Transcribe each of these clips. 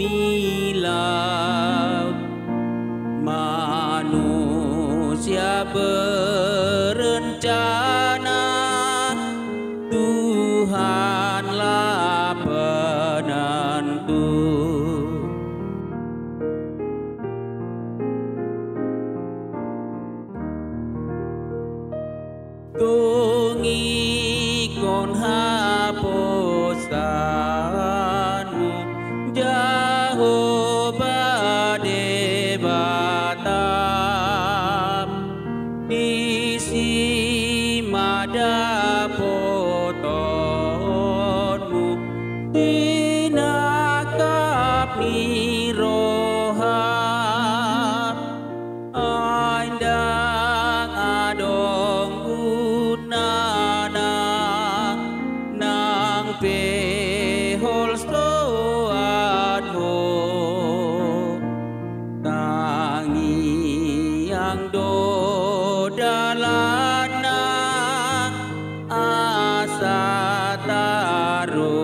milau manusia berencana, Tuhanlah penentu. Tungikon hapusanmu Jehovah debatam di simada potonmu tinakap niroha aindang adong gunana nang pehol stoanmu tangi yang dodalana asa taruliho.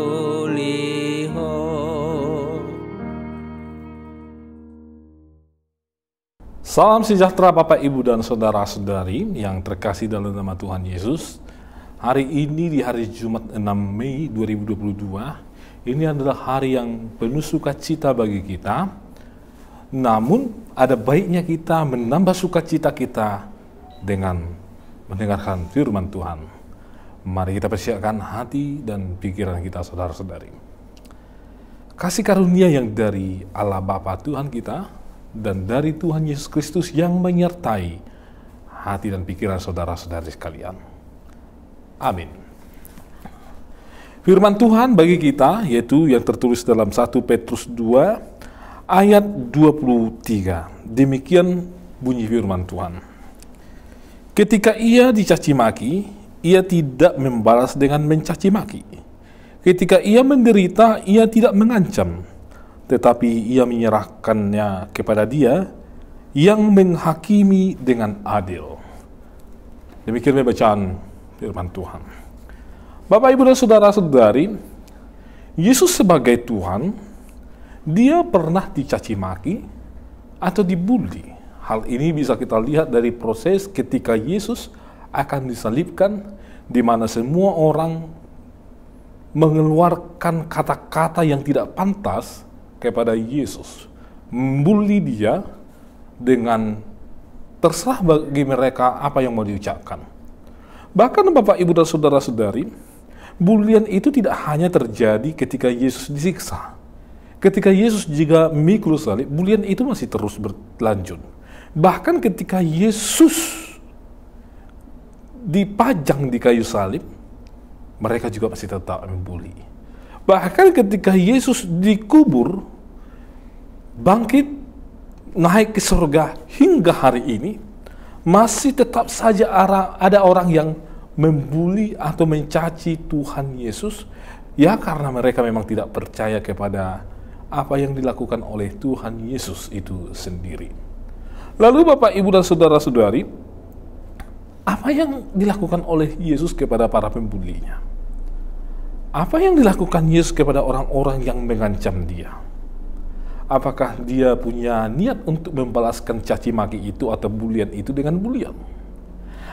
Salam sejahtera Bapak, Ibu, dan Saudara-saudari yang terkasih dalam nama Tuhan Yesus. Hari ini di hari Jumat 6 Mei 2022, ini adalah hari yang penuh sukacita bagi kita. Namun ada baiknya kita menambah sukacita kita dengan mendengarkan firman Tuhan. Mari kita persiapkan hati dan pikiran kita, saudara-saudari. Kasih karunia yang dari Allah Bapa Tuhan kita dan dari Tuhan Yesus Kristus yang menyertai hati dan pikiran saudara-saudari sekalian. Amin. Firman Tuhan bagi kita yaitu yang tertulis dalam 1 Petrus 2 ayat 23. Demikian bunyi firman Tuhan. Ketika ia dicaci maki, ia tidak membalas dengan mencaci maki. Ketika ia menderita, ia tidak mengancam, tetapi ia menyerahkannya kepada Dia yang menghakimi dengan adil. Demikian bacaan firman Tuhan. Bapak, Ibu, dan saudara-saudari, Yesus sebagai Tuhan, Dia pernah dicaci maki atau dibully. Hal ini bisa kita lihat dari proses ketika Yesus akan disalibkan, di mana semua orang mengeluarkan kata-kata yang tidak pantas kepada Yesus, membuli Dia dengan terserah bagi mereka apa yang mau diucapkan. Bahkan Bapak, Ibu, dan saudara-saudari, bulian itu tidak hanya terjadi ketika Yesus disiksa. Ketika Yesus juga memikul salib, bulian itu masih terus berlanjut. Bahkan ketika Yesus dipajang di kayu salib, mereka juga masih tetap membuli. Bahkan ketika Yesus dikubur, bangkit, naik ke surga hingga hari ini, masih tetap saja ada orang yang membuli atau mencaci Tuhan Yesus, ya karena mereka memang tidak percaya kepada apa yang dilakukan oleh Tuhan Yesus itu sendiri. Lalu Bapak, Ibu, dan saudara-saudari, apa yang dilakukan oleh Yesus kepada para pembulinya? Apa yang dilakukan Yesus kepada orang-orang yang mengancam Dia? Apakah Dia punya niat untuk membalaskan caci maki itu atau bulian itu dengan bulian?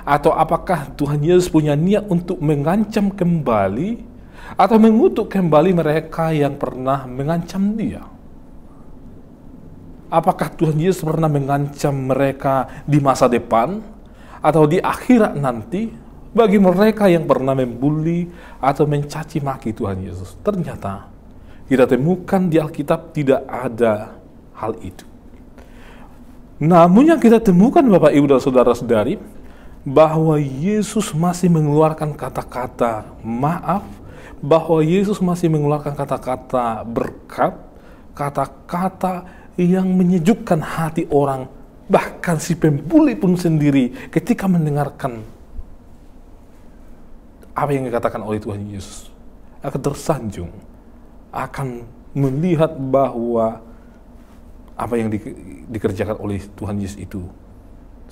Atau apakah Tuhan Yesus punya niat untuk mengancam kembali atau mengutuk kembali mereka yang pernah mengancam Dia? Apakah Tuhan Yesus pernah mengancam mereka di masa depan atau di akhirat nanti bagi mereka yang pernah membuli atau mencaci maki Tuhan Yesus? Ternyata kita temukan di Alkitab tidak ada hal itu. Namun yang kita temukan Bapak, Ibu, dan saudara-saudari, bahwa Yesus masih mengeluarkan kata-kata maaf, bahwa Yesus masih mengeluarkan kata-kata berkat, kata-kata yang menyejukkan hati orang, bahkan si pembuli pun sendiri ketika mendengarkan apa yang dikatakan oleh Tuhan Yesus akan tersanjung, akan melihat bahwa apa yang dikerjakan oleh Tuhan Yesus itu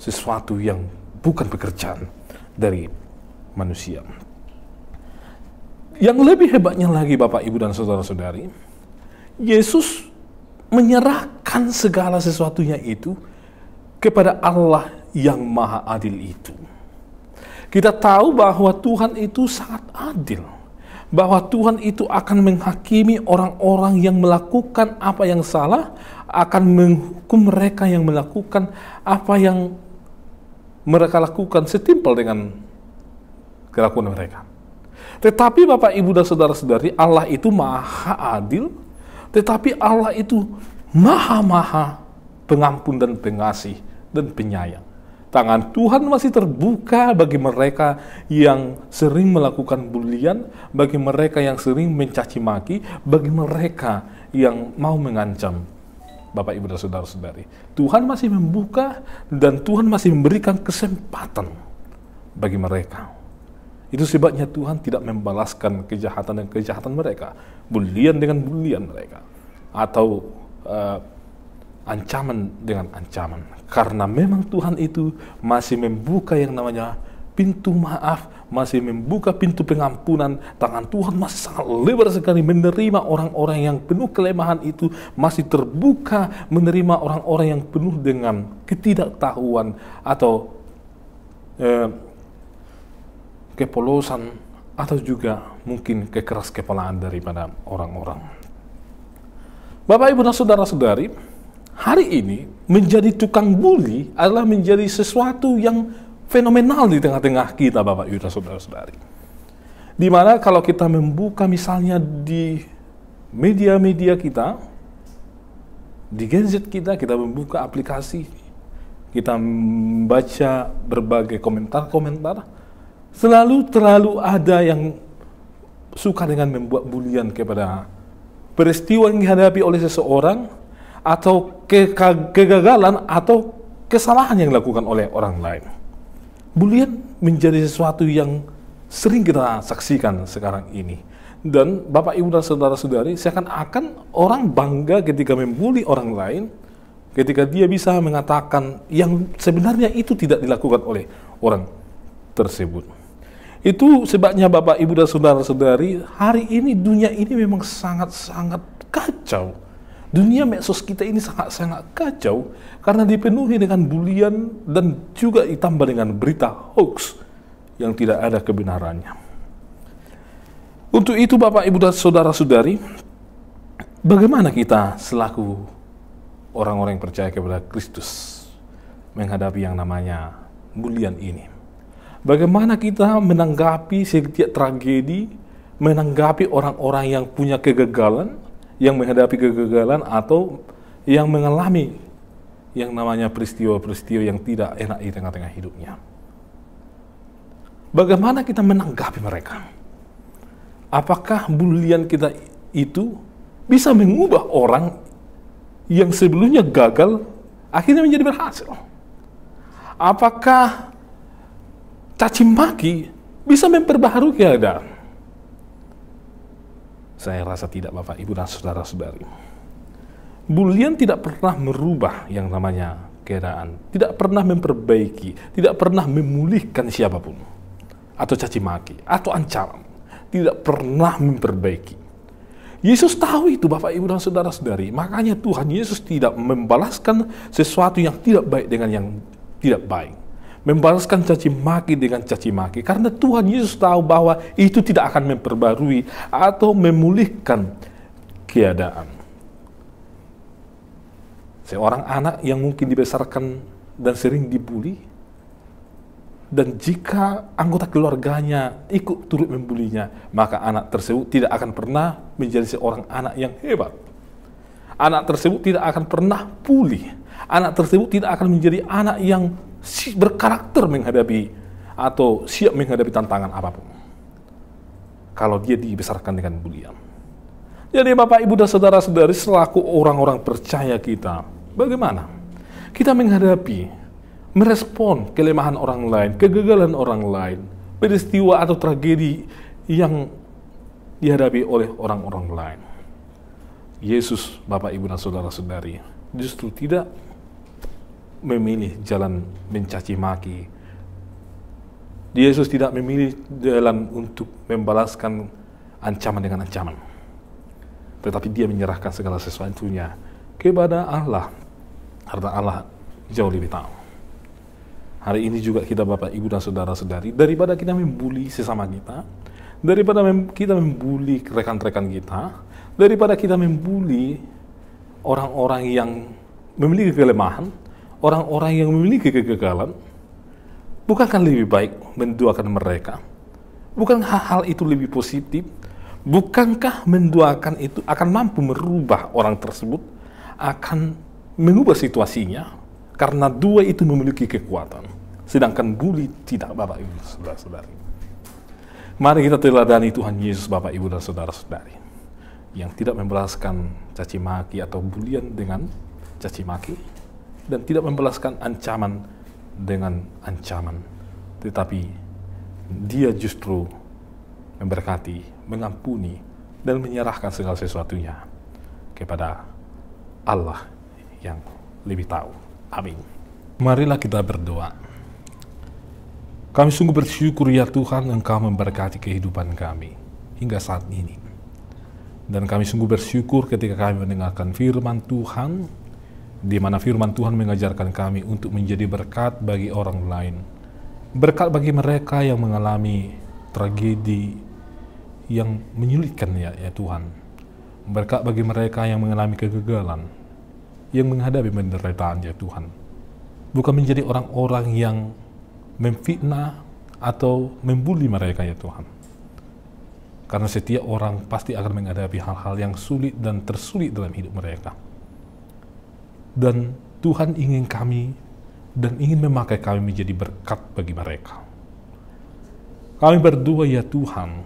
sesuatu yang bukan pekerjaan dari manusia. Yang lebih hebatnya lagi Bapak, Ibu, dan saudara-saudari, Yesus menyerahkan segala sesuatunya itu kepada Allah yang maha adil itu. Kita tahu bahwa Tuhan itu sangat adil, bahwa Tuhan itu akan menghakimi orang-orang yang melakukan apa yang salah, akan menghukum mereka yang melakukan apa yang mereka lakukan setimpal dengan kelakuan mereka. Tetapi Bapak, Ibu, dan saudara-saudari, Allah itu maha adil, tetapi Allah itu maha pengampun dan pengasih dan penyayang. Tangan Tuhan masih terbuka bagi mereka yang sering melakukan bulian, bagi mereka yang sering mencaci maki, bagi mereka yang mau mengancam. Bapak, Ibu, dan saudara-saudari, Tuhan masih membuka dan Tuhan masih memberikan kesempatan bagi mereka. Itu sebabnya Tuhan tidak membalaskan kejahatan dan kejahatan mereka, bulian dengan bulian mereka, atau ancaman dengan ancaman. Karena memang Tuhan itu masih membuka yang namanya pintu maaf, masih membuka pintu pengampunan. Tangan Tuhan masih sangat lebar sekali menerima orang-orang yang penuh kelemahan itu, masih terbuka menerima orang-orang yang penuh dengan ketidaktahuan atau kepolosan, atau juga mungkin kekeras kepalaan daripada orang-orang. Bapak, Ibu, dan saudara-saudari, hari ini menjadi tukang bully adalah menjadi sesuatu yang fenomenal di tengah-tengah kita, Bapak, Ibu, dan saudara-saudari. Di mana kalau kita membuka misalnya di media-media kita, di gadget kita membuka aplikasi, kita membaca berbagai komentar-komentar, selalu ada yang suka dengan membuat bulian kepada peristiwa yang dihadapi oleh seseorang, atau kegagalan atau kesalahan yang dilakukan oleh orang lain. Bulian menjadi sesuatu yang sering kita saksikan sekarang ini. Dan Bapak, Ibu, dan saudara-saudari, seakan-akan orang bangga ketika membuli orang lain, ketika dia bisa mengatakan yang sebenarnya itu tidak dilakukan oleh orang tersebut. Itu sebabnya Bapak, Ibu, dan saudara-saudari, hari ini dunia ini memang sangat-sangat kacau. Dunia medsos kita ini sangat-sangat kacau karena dipenuhi dengan bulian dan juga ditambah dengan berita hoax yang tidak ada kebenarannya. Untuk itu Bapak, Ibu, dan saudara-saudari, bagaimana kita selaku orang-orang yang percaya kepada Kristus menghadapi yang namanya bulian ini? Bagaimana kita menanggapi setiap tragedi, menanggapi orang-orang yang punya kegagalan, yang menghadapi kegagalan atau yang mengalami yang namanya peristiwa-peristiwa yang tidak enak di tengah-tengah hidupnya? Bagaimana kita menanggapi mereka? Apakah bulian kita itu bisa mengubah orang yang sebelumnya gagal akhirnya menjadi berhasil? Apakah caci maki bisa memperbaharui keadaan? Saya rasa tidak, Bapak, Ibu, dan saudara-saudari. Bulian tidak pernah merubah yang namanya keadaan, tidak pernah memperbaiki, tidak pernah memulihkan siapapun, atau caci maki, atau ancaman, tidak pernah memperbaiki. Yesus tahu itu, Bapak, Ibu, dan saudara-saudari. Makanya Tuhan Yesus tidak membalaskan sesuatu yang tidak baik dengan yang tidak baik, membalaskan caci maki dengan caci maki, karena Tuhan Yesus tahu bahwa itu tidak akan memperbarui atau memulihkan keadaan. Seorang anak yang mungkin dibesarkan dan sering dibuli, dan jika anggota keluarganya ikut turut membulinya, maka anak tersebut tidak akan pernah menjadi seorang anak yang hebat. Anak tersebut tidak akan pernah pulih. Anak tersebut tidak akan menjadi anak yang berkarakter menghadapi atau siap menghadapi tantangan apapun kalau dia dibesarkan dengan bulian. Jadi Bapak, Ibu, dan saudara-saudari, selaku orang-orang percaya kita, bagaimana kita menghadapi, merespon kelemahan orang lain, kegagalan orang lain, peristiwa atau tragedi yang dihadapi oleh orang-orang lain? Yesus, Bapak, Ibu, dan saudara-saudari, justru tidak memilih jalan mencaci maki. Yesus tidak memilih jalan untuk membalaskan ancaman dengan ancaman, tetapi dia menyerahkan segala sesuatunya kepada Allah, karena Allah jauh lebih tahu. Hari ini juga kita Bapak, Ibu, dan Saudara-saudari, daripada kita membuli sesama kita, daripada kita membuli rekan-rekan kita, daripada kita membuli orang-orang yang memiliki kelemahan, orang-orang yang memiliki kegagalan, bukankah lebih baik mendoakan mereka? Bukan hal itu lebih positif? Bukankah mendoakan itu akan mampu merubah orang tersebut, akan mengubah situasinya? Karena dua itu memiliki kekuatan, sedangkan bully tidak, Bapak, Ibu, Saudara-saudari. Mari kita teladani Tuhan Yesus, Bapak, Ibu, dan Saudara-saudari, yang tidak membalaskan caci maki atau bulian dengan caci maki, dan tidak membalaskan ancaman dengan ancaman, tetapi Dia justru memberkati, mengampuni, dan menyerahkan segala sesuatunya kepada Allah yang lebih tahu. Amin. Marilah kita berdoa. Kami sungguh bersyukur ya Tuhan, Engkau memberkati kehidupan kami hingga saat ini. Dan kami sungguh bersyukur ketika kami mendengarkan firman Tuhan, di mana firman Tuhan mengajarkan kami untuk menjadi berkat bagi orang lain. Berkat bagi mereka yang mengalami tragedi yang menyulitkan ya Tuhan. Berkat bagi mereka yang mengalami kegagalan, yang menghadapi penderitaan ya Tuhan. Bukan menjadi orang-orang yang memfitnah atau membuli mereka ya Tuhan. Karena setiap orang pasti akan menghadapi hal-hal yang sulit dan tersulit dalam hidup mereka. Dan Tuhan ingin kami dan ingin memakai kami menjadi berkat bagi mereka. Kami berdoa ya Tuhan,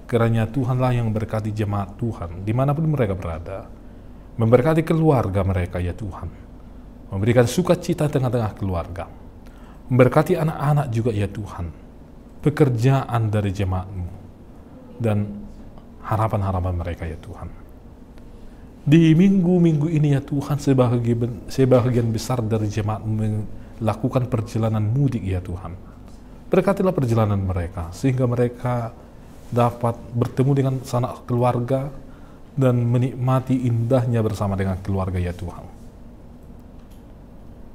kiranya Tuhanlah yang berkati jemaat Tuhan dimanapun mereka berada. Memberkati keluarga mereka ya Tuhan, memberikan sukacita tengah-tengah keluarga, memberkati anak-anak juga ya Tuhan, pekerjaan dari jemaat-Mu, dan harapan-harapan mereka ya Tuhan. Di minggu-minggu ini ya Tuhan, sebahagian besar dari jemaat-Mu melakukan perjalanan mudik ya Tuhan. Berkatilah perjalanan mereka, sehingga mereka dapat bertemu dengan sanak keluarga, dan menikmati indahnya bersama dengan keluarga ya Tuhan.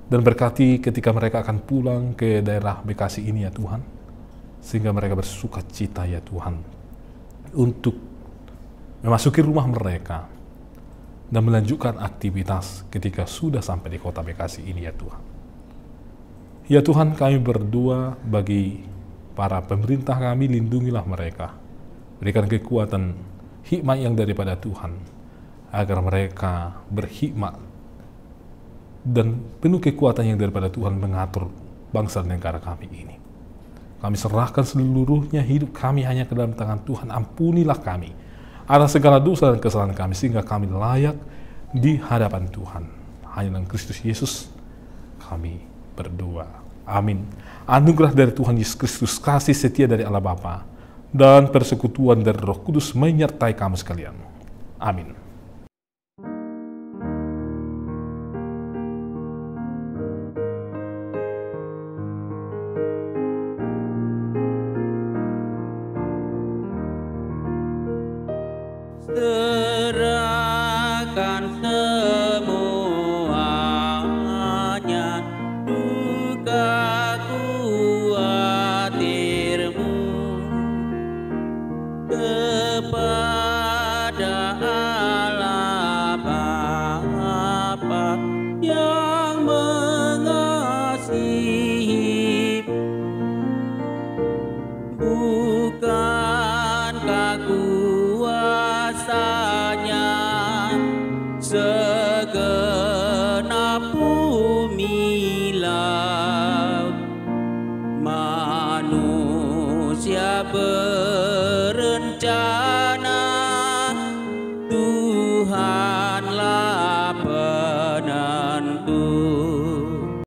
Dan berkati ketika mereka akan pulang ke daerah Bekasi ini ya Tuhan, sehingga mereka bersuka cita ya Tuhan, untuk memasuki rumah mereka, dan melanjutkan aktivitas ketika sudah sampai di kota Bekasi ini ya Tuhan. Ya Tuhan, kami berdoa bagi para pemerintah kami, lindungilah mereka, berikan kekuatan, hikmat yang daripada Tuhan, agar mereka berhikmat dan penuh kekuatan yang daripada Tuhan mengatur bangsa dan negara kami ini. Kami serahkan seluruhnya hidup kami hanya ke dalam tangan Tuhan. Ampunilah kami atas segala dosa dan kesalahan kami, sehingga kami layak di hadapan Tuhan. Hanya dalam Kristus Yesus kami berdoa. Amin. Anugerah dari Tuhan Yesus Kristus, kasih setia dari Allah Bapa, dan persekutuan dari Roh Kudus menyertai kamu sekalian. Amin. Serahkan semuanya, duka khawatirmu kepada Allah Bapa yang mengasihi. Bukankah kuasanya segenap bumi laut, manusia berencana